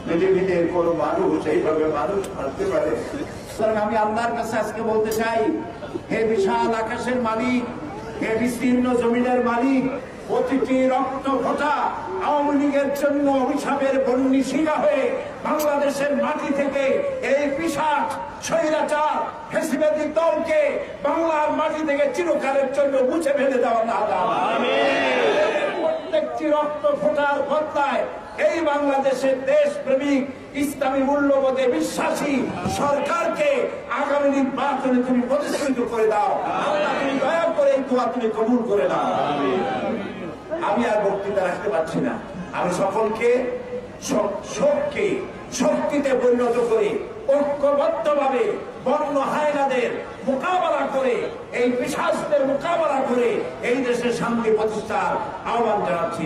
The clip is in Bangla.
পৃথিবীতে কোন মানুষ এইভাবে মানুষ মারতে পারে? সুতরাং আমি আল্লাহর কাছে আজকে বলতে চাই, হে বিশাল আকাশের মালিক, হে বিস্তীর্ণ জমিনের মালিক, প্রতিটি রক্ত ফোঁটা আওয়ামী লীগের জন্য অভিশাপের বন্যী শিলা হয়ে বাংলাদেশের মাটি থেকে এই পিশাচ স্বৈরাচার ফ্যাসিবাদী দলকে বাংলার মাটি থেকে চিরকালের জন্য মুছে ফেলে দেওয়া না। প্রত্যেকটি রক্ত ফোঁটার বদলায় এই বাংলাদেশের দেশপ্রেমিক ইসলামী মূল্যবোধে বিশ্বাসী সরকারকে আগামী নির্বাচনে তুমি প্রতিষ্ঠিত করে দাও। আল্লাহ, তুমি দয়া করে এই দোয়া তুমি কবুল করে দাও। আমি আর বক্তৃতা রাখতে পারছি না। আমি সকলকে শোককে শক্তিতে পরিণত করে ঐক্যবদ্ধভাবে বন্য হায়নাদের মোকাবেলা করে, এই পিশাচদের মোকাবেলা করে এই দেশের শান্তি প্রতিষ্ঠার আহ্বান জানাচ্ছি।